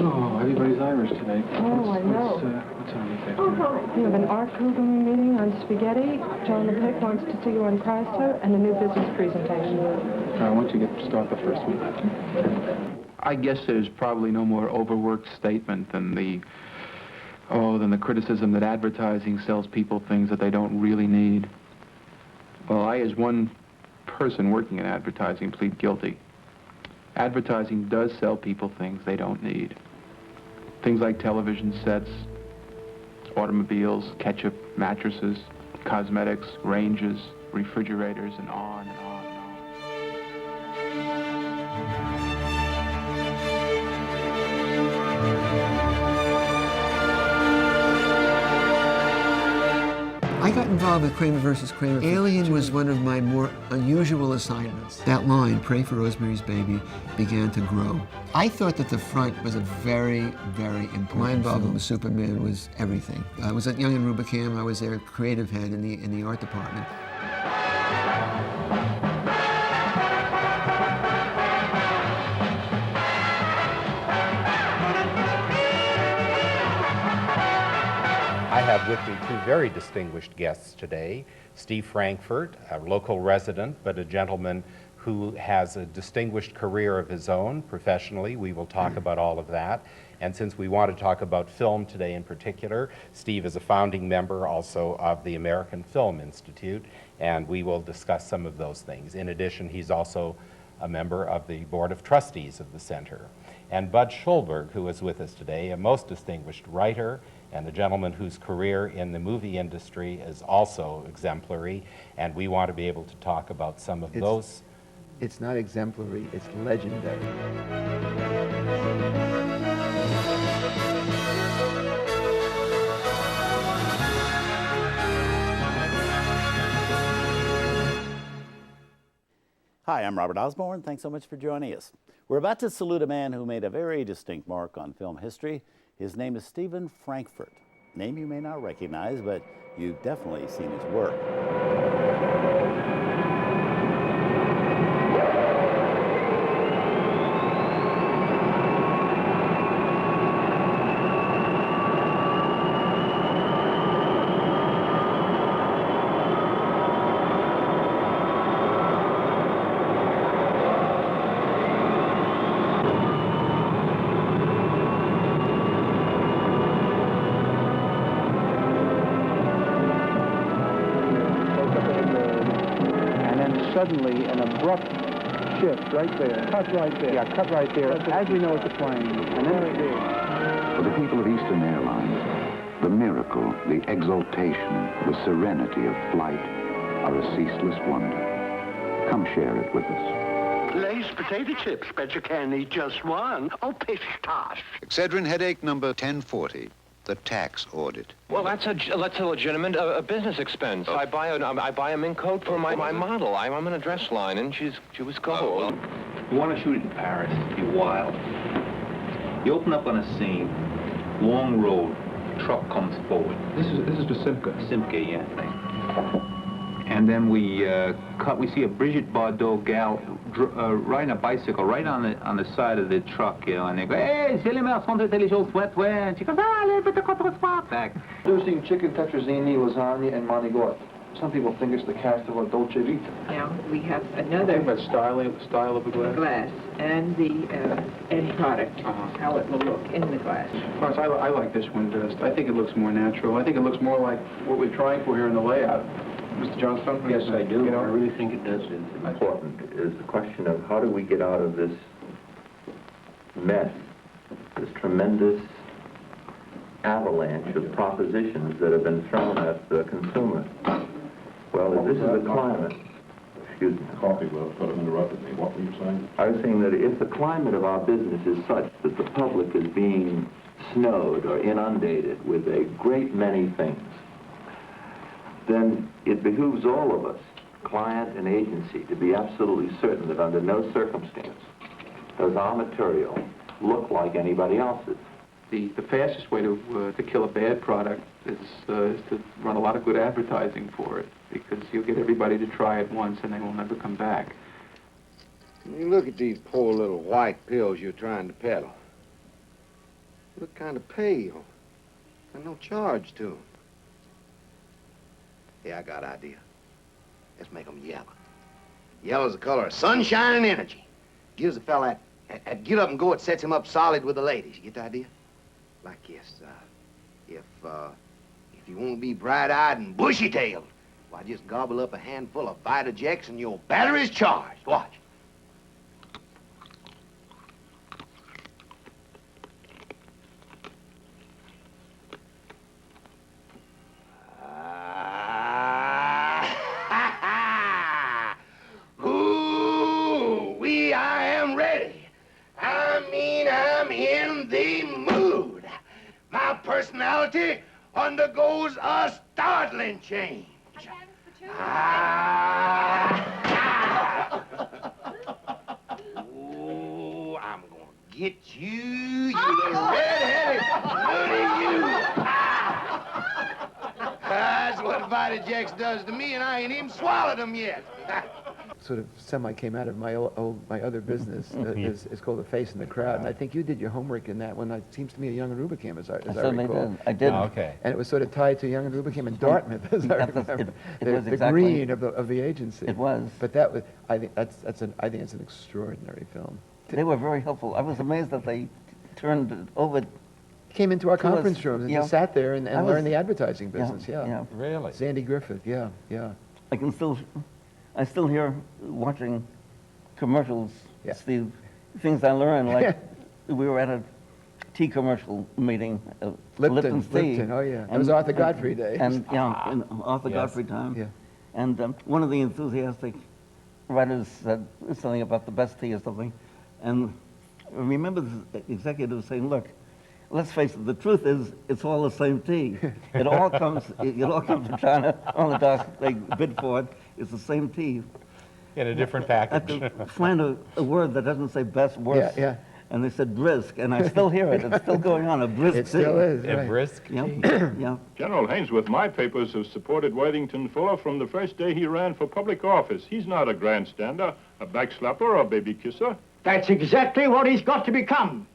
Oh, everybody's Irish today. Oh, I know. What's on this afternoon? You have an art program meeting on spaghetti. John LePic wants to see you on Chrysler, and a new business presentation. Why don't you start the first one? I guess there's probably no more overworked statement than the criticism that advertising sells people things that they don't really need. Well, I, as one person working in advertising, plead guilty. Advertising does sell people things they don't need. Things like television sets, automobiles, ketchup, mattresses, cosmetics, ranges, refrigerators, and on and on and on. I got involved with Kramer versus Kramer. Alien was one of my more unusual assignments. That line, "Pray for Rosemary's Baby," began to grow. I thought that the front was a very, very important My involvement with Superman was everything. I was at Young and Rubicam. I was their creative head in the art department. I have with me two very distinguished guests today. Steve Frankfurt, a local resident, but a gentleman who has a distinguished career of his own professionally. We will talk about all of that. And since we want to talk about film today in particular, Steve is a founding member also of the American Film Institute, and we will discuss some of those things. In addition, he's also a member of the Board of Trustees of the Center. And Bud Schulberg, who is with us today, a most distinguished writer and a gentleman whose career in the movie industry is also exemplary, and we want to be able to talk about some of those. It's not exemplary, it's legendary. Hi, I'm Robert Osborne. Thanks so much for joining us. We're about to salute a man who made a very distinct mark on film history. His name is Stephen Frankfurt. Name you may not recognize, but you've definitely seen his work. Suddenly, an abrupt shift right there. Cut right there. Yeah, cut right there, as we know it's a plane. And then it is. For the people of Eastern Airlines, the miracle, the exaltation, the serenity of flight are a ceaseless wonder. Come share it with us. Lay's potato chips, bet you can't eat just one. Oh, pistache. Excedrin headache number 1040. The tax audit. Well, that's a legitimate business expense. I buy a mink coat for my model. I'm in a dress line, and she was gold. Oh, well. You want to shoot it in Paris? You're wild. You open up on a scene, long road, truck comes forward. This is the Simca. Simca, yeah. And then we see a Brigitte Bardot gal riding a bicycle right on the side of the truck, you know, and they go, "Hey, c'est les mères sont intelligentes, ouais, ouais." And she goes, "Ah, allez, peut-être qu'on back." Introducing chicken tetrazzini, lasagna, and manigort. Some people think it's the cast of a Dolce Vita. Now, we have another... I think about style of the glass. Glass, and the end product, how it will look in the glass. Plus, I like this one best. I think it looks more natural. I think it looks more like what we're trying for here in the layout. Mr. Johnstone? Yes, I do. You know? I really think it does. Important is the question of how do we get out of this mess, this tremendous avalanche of propositions that have been thrown at the consumer. Well, if this is the climate, excuse me. Coffee, well, sort of interrupted me. What were you saying? I was saying that if the climate of our business is such that the public is being snowed or inundated with a great many things, then it behooves all of us, client and agency, to be absolutely certain that under no circumstance does our material look like anybody else's. The fastest way to kill a bad product is to run a lot of good advertising for it, because you'll get everybody to try it once and they will never come back. You look at these poor little white pills you're trying to peddle. What kind of pay? And no charge to 'em. Yeah, I got an idea. Let's make 'em yellow. Yellow's the color of sunshine and energy. Gives a fella that get up and go, it sets him up solid with the ladies. You get the idea? Like this, if you want to be bright-eyed and bushy-tailed, why, just gobble up a handful of Vitajex and your battery's charged. Watch. I am ready. I mean, I'm in the mood. My personality undergoes a startling change. Oh, I'm gonna get you, you little red-headed loony, you. That's what Vitajex does to me, and I ain't even swallowed them yet. Sort of semi came out of my my other business. It's called The Face in the Crowd, and I think you did your homework in that one. It seems to me a Young and Rubicam, as I recall. I did. Oh, okay. And it was sort of tied to Young and Rubicam in Dartmouth, as I remember. The green of the agency. It was. But that was, I think it's an extraordinary film. They were very helpful. I was amazed that they turned it over. Came into our conference rooms and just sat there and learned the advertising business. Yeah. Really? Sandy Griffith. Yeah. I still hear watching commercials. It's the things I learned. Like we were at a tea commercial meeting, Lipton's tea. Lipton, oh yeah. It was Arthur Godfrey Day. And in Arthur Godfrey time. Yeah. And one of the enthusiastic writers said something about the best tea or something. And I remember the executive saying, "Look, let's face it, the truth is it's all the same tea. It all comes from China on the dock. They bid for it. It's the same tea." In a different I package. have to find a word that doesn't say best, worst. Yeah. And they said brisk, and I still hear it. It's still going on, a brisk tea. It still is, A right. brisk Yeah. tea. Yeah. General Hainsworth, my papers have supported Worthington Fuller from the first day he ran for public office. He's not a grandstander, a backslapper, or a baby kisser. That's exactly what he's got to become.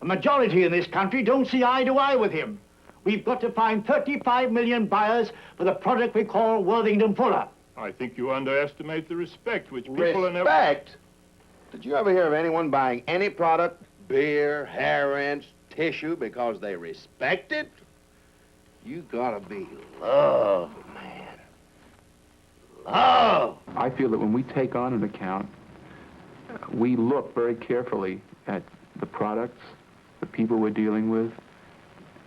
A majority in this country don't see eye to eye with him. We've got to find 35 million buyers for the product we call Worthington Fuller. I think you underestimate the respect which people in Respect? Did you ever hear of anyone buying any product, beer, hair rinse, tissue, because they respect it? You gotta be love, man. Love! I feel that when we take on an account, we look very carefully at the products, the people we're dealing with,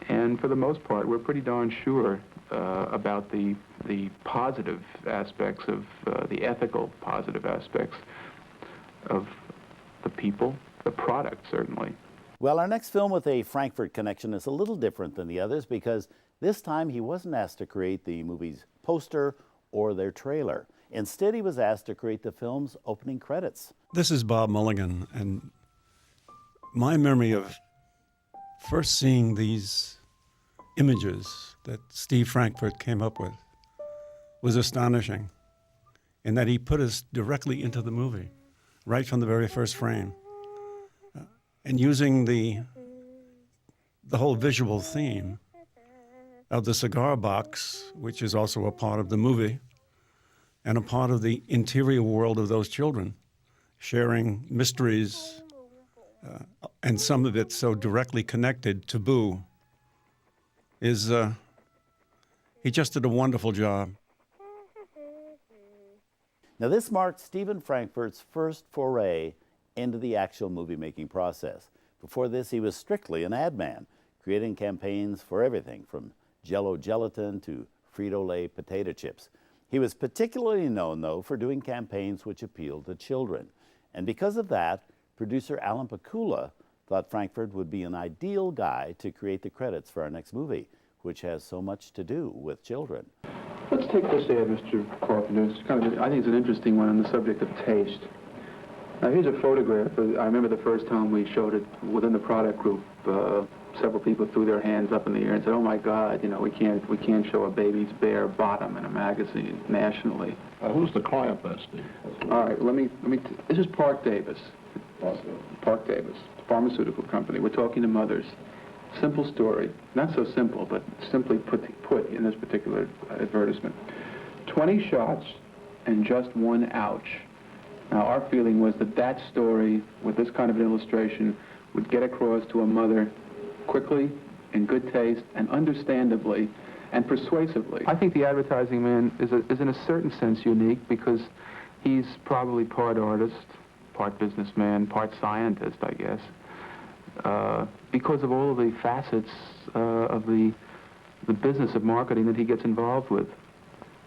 and for the most part, we're pretty darn sure about the positive aspects of, the ethical positive aspects of the people, the product, certainly. Well, our next film with a Frankfurt connection is a little different than the others because this time he wasn't asked to create the movie's poster or their trailer. Instead, he was asked to create the film's opening credits. This is Bob Mulligan, and my memory of first seeing these images that Steve Frankfurt came up with was astonishing in that he put us directly into the movie, right from the very first frame. And using the whole visual theme of the cigar box, which is also a part of the movie, and a part of the interior world of those children, sharing mysteries, and some of it so directly connected to Boo, he just did a wonderful job. Now, this marked Stephen Frankfurt's first foray into the actual movie-making process. Before this, he was strictly an ad man, creating campaigns for everything from Jell-O gelatin to Frito-Lay potato chips. He was particularly known, though, for doing campaigns which appealed to children. And because of that, producer Alan Pakula thought Frankfurt would be an ideal guy to create the credits for our next movie, which has so much to do with children. Let's take this ad, Mr. Carpenter. It's I think it's an interesting one on the subject of taste. Now, here's a photograph. I remember the first time we showed it within the product group, several people threw their hands up in the air and said, "Oh my God, you know, we can't show a baby's bare bottom in a magazine nationally." Who's the client then, Steve? All right, this is Park Davis. Park Davis, pharmaceutical company. We're talking to mothers. simple story. Not so simple, but simply put in this particular advertisement. 20 shots and just one ouch. Now, our feeling was that that story, with this kind of an illustration, would get across to a mother quickly, in good taste, and understandably, and persuasively. I think the advertising man is in a certain sense unique because he's probably part artist, part businessman, part scientist, I guess, because of all of the facets of the business of marketing that he gets involved with.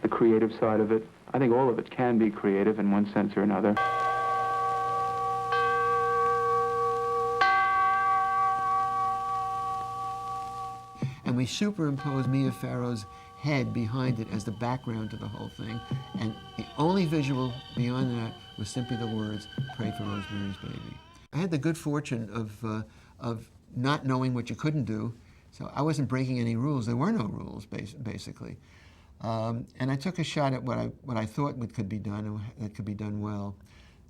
The creative side of it. I think all of it can be creative in one sense or another. And we superimposed Mia Farrow's head behind it as the background to the whole thing. And the only visual beyond that was simply the words, "Pray for Rosemary's Baby." I had the good fortune of not knowing what you couldn't do, so I wasn't breaking any rules. There were no rules, basically. And I took a shot at what I thought could be done, and that could be done well.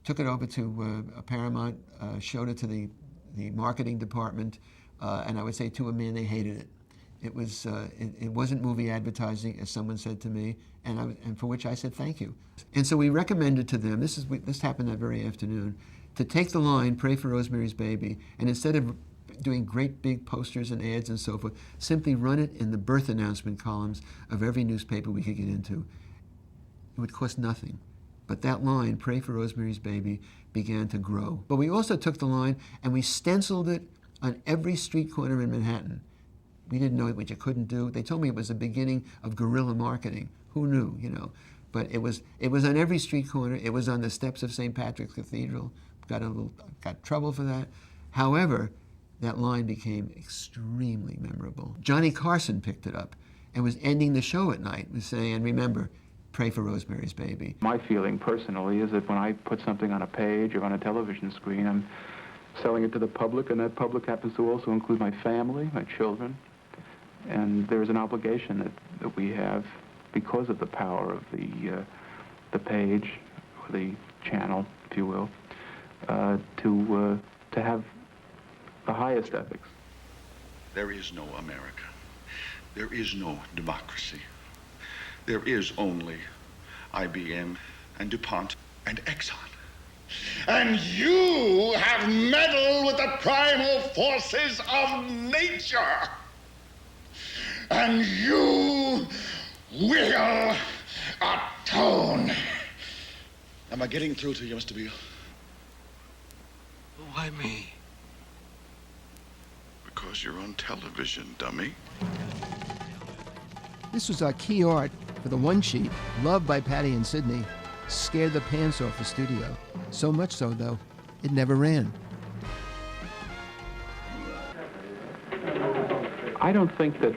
Took it over to Paramount, showed it to the marketing department, and I would say to a man, they hated it. It wasn't movie advertising, as someone said to me, and for which I said thank you. And so we recommended to them, this happened that very afternoon, to take the line, "Pray for Rosemary's Baby," and instead of doing great big posters and ads and so forth, simply run it in the birth announcement columns of every newspaper we could get into. It would cost nothing. But that line, "Pray for Rosemary's Baby," began to grow. But we also took the line and we stenciled it on every street corner in Manhattan. We didn't know what you couldn't do. They told me it was the beginning of guerrilla marketing. Who knew, you know? But it was on every street corner. It was on the steps of St. Patrick's Cathedral. Got trouble for that. However, that line became extremely memorable. Johnny Carson picked it up and was ending the show at night with saying, "Remember, pray for Rosemary's Baby." My feeling personally is that when I put something on a page or on a television screen, I'm selling it to the public, and that public happens to also include my family, my children. And there's an obligation that we have, because of the power of the page, or the channel, if you will, to have the highest ethics. There is no America. There is no democracy. There is only IBM and DuPont and Exxon. And you have meddled with the primal forces of nature. And you will atone. Am I getting through to you, Mr. Beale? Why me? Because you're on television, dummy. This was our key art for the one sheet, loved by Patty and Sidney, scared the pants off the studio. So much so, though, it never ran. I don't think that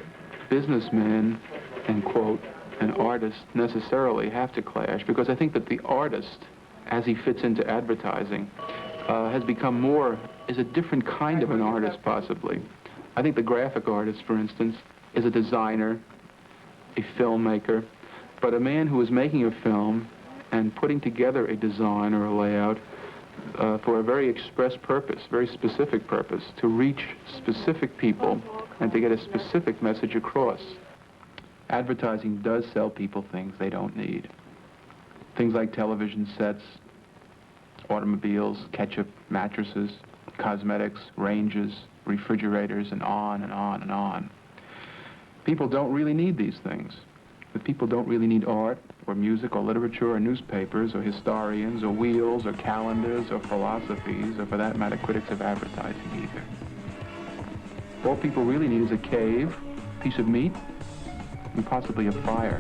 businessmen and, quote, an artist necessarily have to clash, because I think that the artist, as he fits into advertising, has become is a different kind of an artist, possibly. I think the graphic artist, for instance, is a designer, a filmmaker, but a man who is making a film and putting together a design or a layout for a very express purpose, very specific purpose, to reach specific people and to get a specific message across. Advertising does sell people things they don't need. Things like television sets, automobiles, ketchup, mattresses, cosmetics, ranges, refrigerators, and on and on and on. People don't really need these things. But people don't really need art, or music, or literature, or newspapers, or historians, or wheels, or calendars, or philosophies, or for that matter, critics of advertising either. All people really need is a cave, a piece of meat, and possibly a fire.